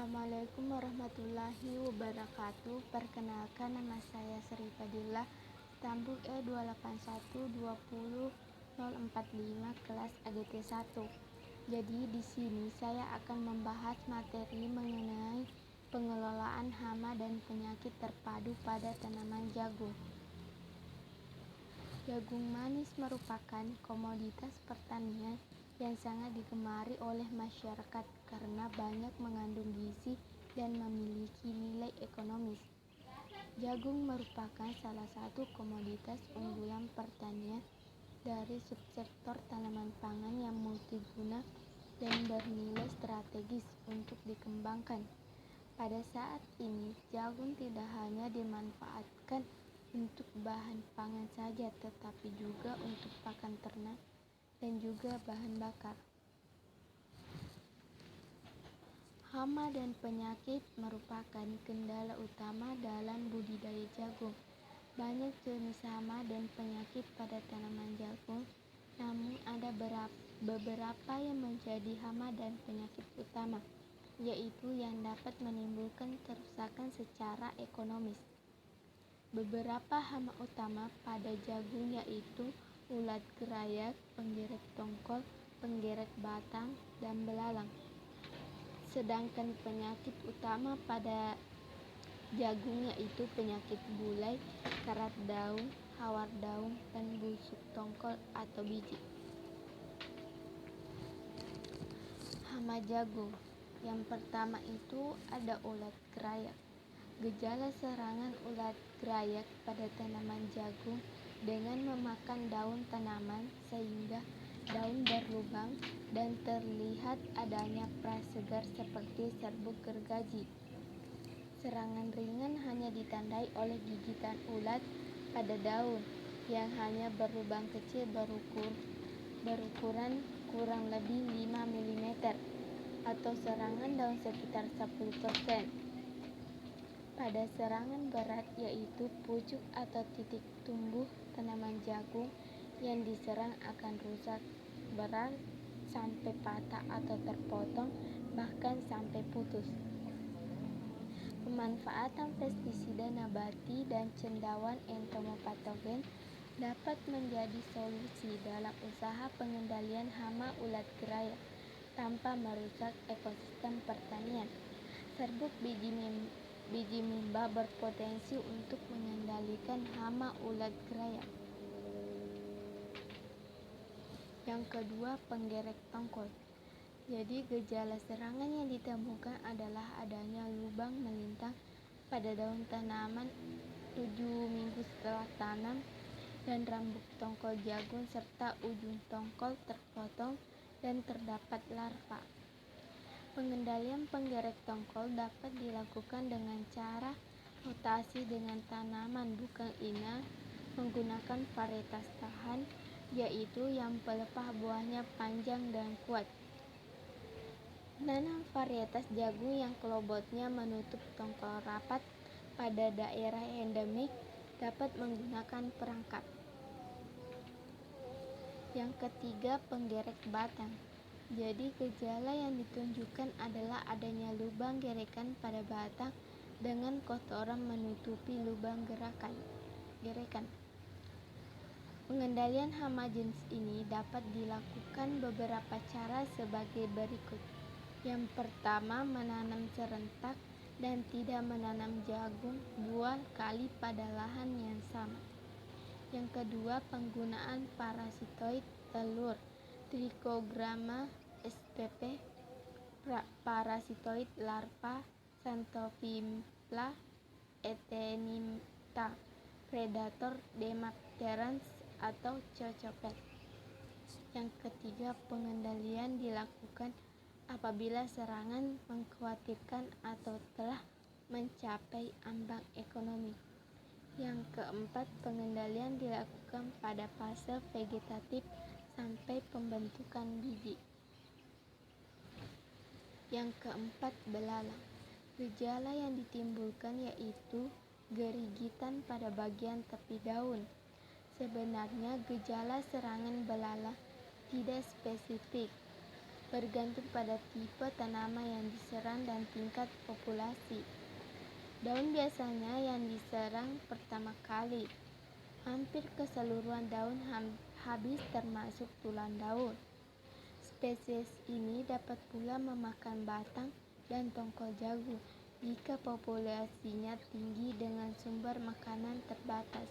Assalamualaikum warahmatullahi wabarakatuh. Perkenalkan, nama saya Sri Fadillah, Tambuk E281200045 kelas AGT 1. Jadi di sini saya akan membahas materi mengenai pengelolaan hama dan penyakit terpadu pada tanaman jagung. Jagung manis merupakan komoditas pertanian yang sangat digemari oleh masyarakat karena banyak mengandung gizi dan memiliki nilai ekonomis. Jagung merupakan salah satu komoditas unggulan pertanian dari subsektor tanaman pangan yang multiguna dan bernilai strategis untuk dikembangkan. Pada saat ini, jagung tidak hanya dimanfaatkan untuk bahan pangan saja, tetapi juga untuk pakan ternak dan juga bahan bakar. Hama dan penyakit merupakan kendala utama dalam budidaya jagung. Banyak jenis hama dan penyakit pada tanaman jagung, namun ada beberapa yang menjadi hama dan penyakit utama, yaitu yang dapat menimbulkan kerusakan secara ekonomis. Beberapa hama utama pada jagung yaitu ulat gerayak, penggeret tongkol, penggeret batang, dan belalang. Sedangkan penyakit utama pada jagung yaitu penyakit bulai, karat daun, hawar daun, dan busuk tongkol atau biji. Hama jagung. Yang pertama itu ada ulat gerayak. Gejala serangan ulat gerayak pada tanaman jagung dengan memakan daun tanaman sehingga daun berlubang dan terlihat adanya prasegar seperti serbuk gergaji. Serangan ringan hanya ditandai oleh gigitan ulat pada daun yang hanya berlubang kecil berukuran kurang lebih 5 mm atau serangan daun sekitar 10%. Pada serangan berat yaitu pucuk atau titik tumbuh tanaman jagung yang diserang akan rusak berat sampai patah atau terpotong, bahkan sampai putus. Pemanfaatan pestisida nabati dan cendawan entomopatogen dapat menjadi solusi dalam usaha pengendalian hama ulat gerayak tanpa merusak ekosistem pertanian. Serbuk biji mimba berpotensi untuk mengendalikan hama ulat gerayak. Yang kedua, penggeret tongkol. Jadi gejala serangan yang ditemukan adalah adanya lubang melintang pada daun tanaman 7 minggu setelah tanam dan rambut tongkol jagung serta ujung tongkol terpotong dan terdapat larva. Pengendalian penggeret tongkol dapat dilakukan dengan cara rotasi dengan tanaman bukan inang menggunakan varietas tahan, yaitu yang pelepah buahnya panjang dan kuat. Menanam varietas jagung yang kelobotnya menutup tongkol rapat pada daerah endemik dapat menggunakan perangkap. Yang ketiga, penggeret batang. Jadi gejala yang ditunjukkan adalah adanya lubang gerekan pada batang dengan kotoran menutupi lubang gerekan. Pengendalian hama jenis ini dapat dilakukan beberapa cara sebagai berikut. Yang pertama, menanam serentak dan tidak menanam jagung dua kali pada lahan yang sama. Yang kedua, penggunaan parasitoid telur Trichogramma spp, parasitoid larva Xanthophila etenimta, predator Demapterans atau Cocopet. Yang ketiga, pengendalian dilakukan apabila serangan mengkhawatirkan atau telah mencapai ambang ekonomi. Yang keempat, pengendalian dilakukan pada fase vegetatif sampai pembentukan biji. Yang keempat, belalang. Gejala yang ditimbulkan yaitu gerigitan pada bagian tepi daun. Sebenarnya gejala serangan belalang tidak spesifik, bergantung pada tipe tanaman yang diserang dan tingkat populasi. Daun biasanya yang diserang pertama kali. Hampir keseluruhan daun habis termasuk tulang daun. Spesies ini dapat pula memakan batang dan tongkol jagung jika populasinya tinggi dengan sumber makanan terbatas.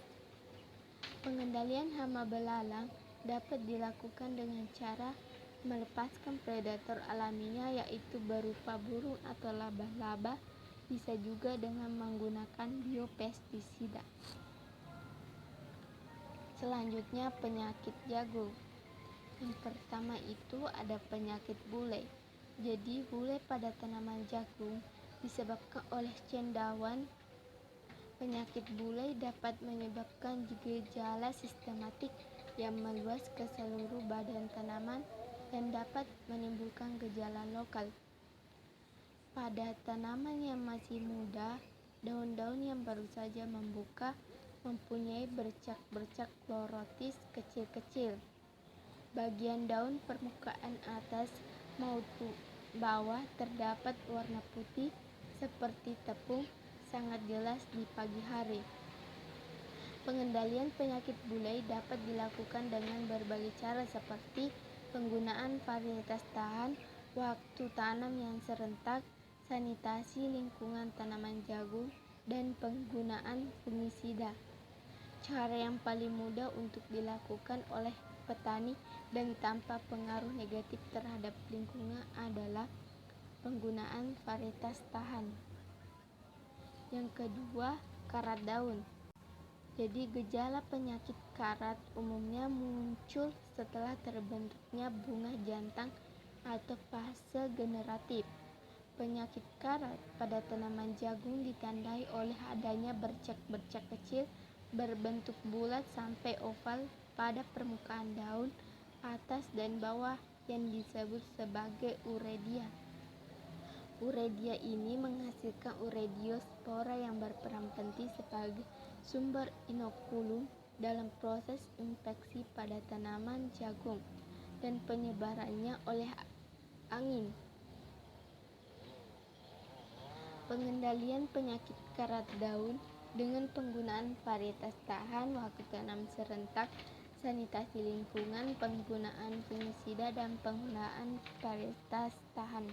Pengendalian hama belalang dapat dilakukan dengan cara melepaskan predator alaminya yaitu berupa burung atau laba-laba, bisa juga dengan menggunakan biopestisida. Selanjutnya penyakit jagung. Yang pertama itu ada penyakit bule. Jadi bule pada tanaman jagung disebabkan oleh cendawan. Penyakit bule dapat menyebabkan gejala sistematik yang meluas ke seluruh badan tanaman dan dapat menimbulkan gejala lokal. Pada tanaman yang masih muda, daun-daun yang baru saja membuka mempunyai bercak-bercak klorotis kecil-kecil. Bagian daun permukaan atas maupun bawah terdapat warna putih seperti tepung, sangat jelas di pagi hari. Pengendalian penyakit bule dapat dilakukan dengan berbagai cara seperti penggunaan varietas tahan, waktu tanam yang serentak, sanitasi lingkungan tanaman jagung, dan penggunaan fungisida. Cara yang paling mudah untuk dilakukan oleh petani dan tanpa pengaruh negatif terhadap lingkungan adalah penggunaan varietas tahan. Yang kedua, karat daun. Jadi gejala penyakit karat umumnya muncul setelah terbentuknya bunga jantan atau fase generatif. Penyakit karat pada tanaman jagung ditandai oleh adanya bercak-bercak kecil berbentuk bulat sampai oval pada permukaan daun atas dan bawah yang disebut sebagai uredia. Uredia ini menghasilkan urediospora yang berperan penting sebagai sumber inokulum dalam proses infeksi pada tanaman jagung dan penyebarannya oleh angin. Pengendalian penyakit karat daun dengan penggunaan varietas tahan, waktu tanam serentak, sanitasi lingkungan, penggunaan fungisida, dan penggunaan varietas tahan.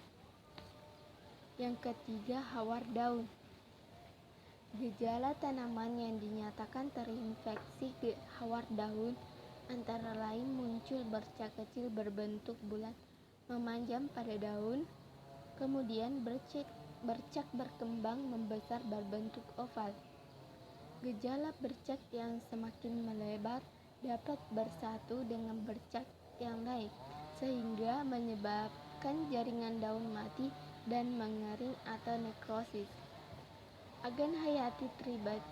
Yang ketiga, hawar daun. Gejala tanaman yang dinyatakan terinfeksi hawar daun antara lain muncul bercak kecil berbentuk bulat memanjang pada daun, kemudian bercak berkembang membesar berbentuk oval. Gejala bercak yang semakin melebar dapat bersatu dengan bercak yang lain sehingga menyebabkan jaringan daun mati dan mengering atau nekrosis. Agen hayati tribaj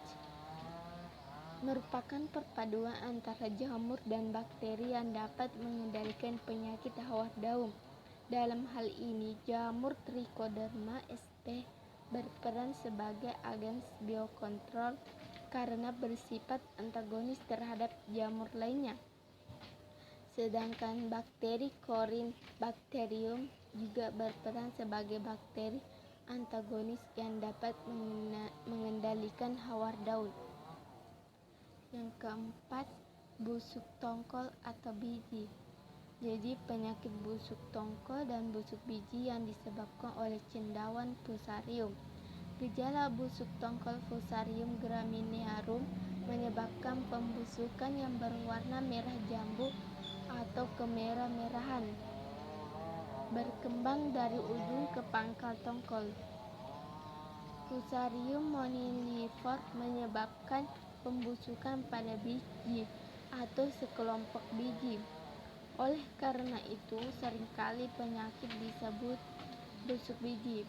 merupakan perpaduan antara jamur dan bakteri yang dapat mengendalikan penyakit hawar daun. Dalam hal ini, jamur Trichoderma sp berperan sebagai agen biokontrol karena bersifat antagonis terhadap jamur lainnya. Sedangkan bakteri Corynebacterium juga berperan sebagai bakteri antagonis yang dapat mengendalikan hawar daun. Yang keempat, busuk tongkol atau biji. Jadi penyakit busuk tongkol dan busuk biji yang disebabkan oleh cendawan Fusarium. Gejala busuk tongkol Fusarium graminearum menyebabkan pembusukan yang berwarna merah jambu atau kemerah-merahan, berkembang dari ujung ke pangkal tongkol. Fusarium moniliform menyebabkan pembusukan pada biji atau sekelompok biji. Oleh karena itu, seringkali penyakit disebut busuk biji.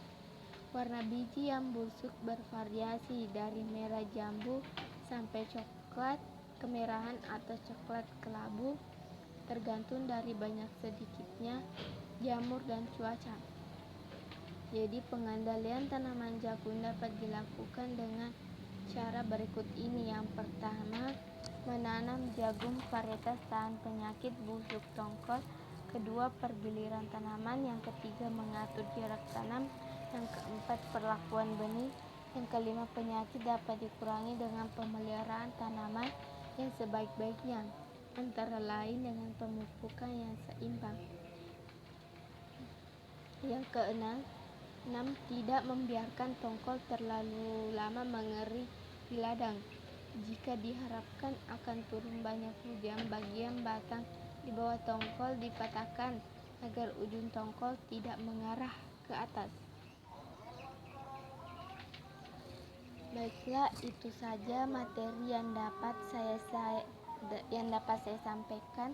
Warna biji yang busuk bervariasi dari merah jambu sampai coklat kemerahan atau coklat kelabu, tergantung dari banyak sedikitnya jamur dan cuaca. Jadi pengendalian tanaman jagung dapat dilakukan dengan cara berikut ini. Yang pertama, menanam jagung varietas tahan penyakit busuk tongkol kedua pergiliran tanaman, yang ketiga mengatur jarak tanam, yang keempat perlakuan benih, yang kelima penyakit dapat dikurangi dengan pemeliharaan tanaman yang sebaik-baiknya, antara lain dengan pemupukan yang seimbang. Yang keenam, tidak membiarkan tongkol terlalu lama mengering di ladang. Jika diharapkan akan turun banyak hujan, bagian batang di bawah tongkol dipatahkan agar ujung tongkol tidak mengarah ke atas. Baiklah, itu saja materi yang dapat saya sampaikan.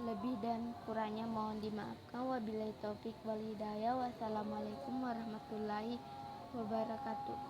Lebih dan kurangnya mohon dimaafkan. Wabillahi taufik wal hidayah. Wassalamualaikum warahmatullahi wabarakatuh.